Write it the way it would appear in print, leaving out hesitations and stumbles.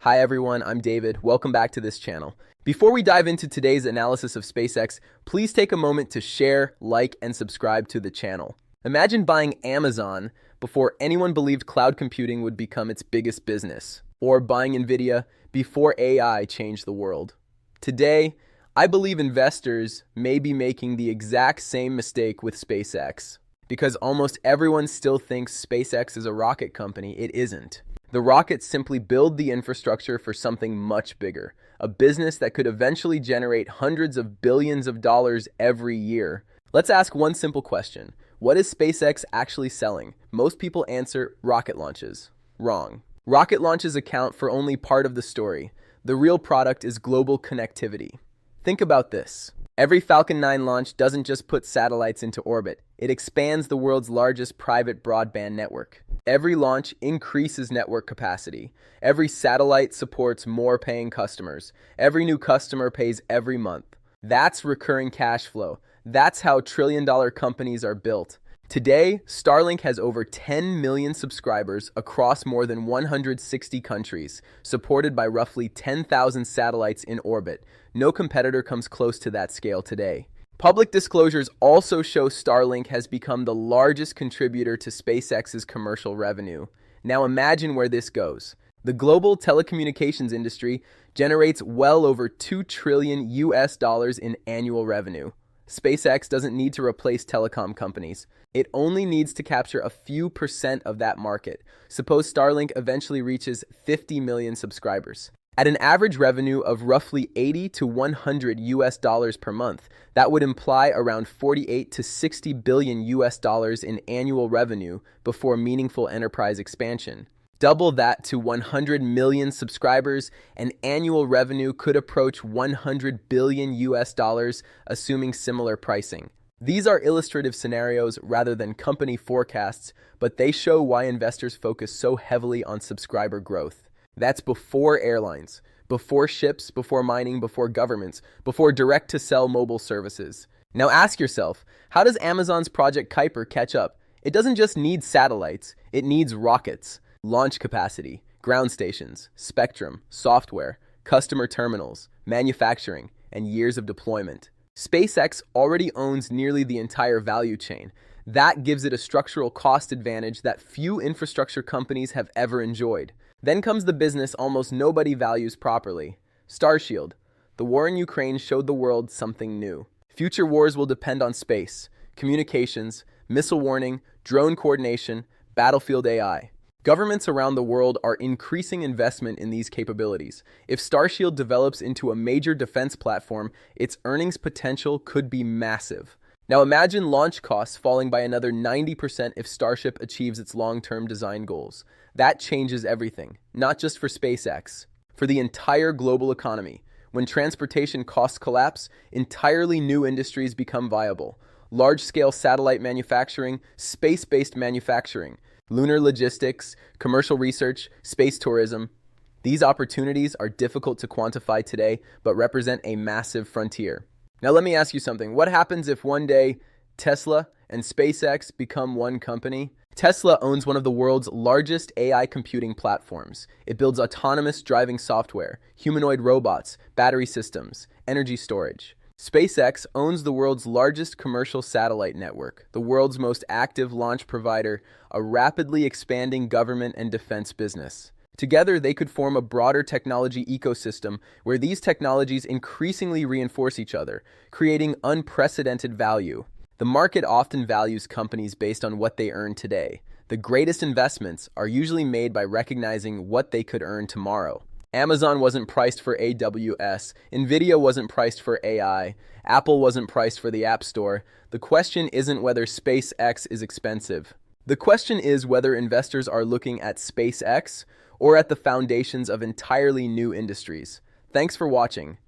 Hi everyone, I'm David. Welcome back to this channel. Before we dive into today's analysis of SpaceX, please take a moment to share, like, and subscribe to the channel. Imagine buying Amazon before anyone believed cloud computing would become its biggest business, or buying Nvidia before AI changed the world. Today, I believe investors may be making the exact same mistake with SpaceX. Because almost everyone still thinks SpaceX is a rocket company, it isn't. The rockets simply build the infrastructure for something much bigger, a business that could eventually generate hundreds of billions of dollars every year. Let's ask one simple question. What is SpaceX actually selling? Most people answer rocket launches. Wrong. Rocket launches account for only part of the story. The real product is global connectivity. Think about this. Every Falcon 9 launch doesn't just put satellites into orbit. It expands the world's largest private broadband network. Every launch increases network capacity. Every satellite supports more paying customers. Every new customer pays every month. That's recurring cash flow. That's how trillion-dollar companies are built. Today, Starlink has over 10 million subscribers across more than 160 countries, supported by roughly 10,000 satellites in orbit. No competitor comes close to that scale today. Public disclosures also show Starlink has become the largest contributor to SpaceX's commercial revenue. Now imagine where this goes. The global telecommunications industry generates well over $2 trillion in annual revenue. SpaceX doesn't need to replace telecom companies. It only needs to capture a few % of that market. Suppose Starlink eventually reaches 50 million subscribers. At an average revenue of roughly $80 to $100 per month, that would imply around $48 to $60 billion in annual revenue before meaningful enterprise expansion. Double that to 100 million subscribers, and annual revenue could approach $100 billion, assuming similar pricing. These are illustrative scenarios rather than company forecasts, but they show why investors focus so heavily on subscriber growth. That's before airlines, before ships, before mining, before governments, before direct-to-cell mobile services. Now ask yourself, how does Amazon's Project Kuiper catch up? It doesn't just need satellites, it needs rockets, launch capacity, ground stations, spectrum, software, customer terminals, manufacturing, and years of deployment. SpaceX already owns nearly the entire value chain. That gives it a structural cost advantage that few infrastructure companies have ever enjoyed. Then comes the business almost nobody values properly. Starshield. The war in Ukraine showed the world something new. Future wars will depend on space, communications, missile warning, drone coordination, battlefield AI. Governments around the world are increasing investment in these capabilities. If Starshield develops into a major defense platform, its earnings potential could be massive. Now imagine launch costs falling by another 90% if Starship achieves its long-term design goals. That changes everything, not just for SpaceX, for the entire global economy. When transportation costs collapse, entirely new industries become viable. Large-scale satellite manufacturing, space-based manufacturing, lunar logistics, commercial research, space tourism. These opportunities are difficult to quantify today, but represent a massive frontier. Now let me ask you something. What happens if one day Tesla and SpaceX become one company? Tesla owns one of the world's largest AI computing platforms. It builds autonomous driving software, humanoid robots, battery systems, energy storage. SpaceX owns the world's largest commercial satellite network, the world's most active launch provider, a rapidly expanding government and defense business. Together, they could form a broader technology ecosystem where these technologies increasingly reinforce each other, creating unprecedented value. The market often values companies based on what they earn today. The greatest investments are usually made by recognizing what they could earn tomorrow. Amazon wasn't priced for AWS, Nvidia wasn't priced for AI, Apple wasn't priced for the App Store. The question isn't whether SpaceX is expensive. The question is whether investors are looking at SpaceX or at the foundations of entirely new industries. Thanks for watching.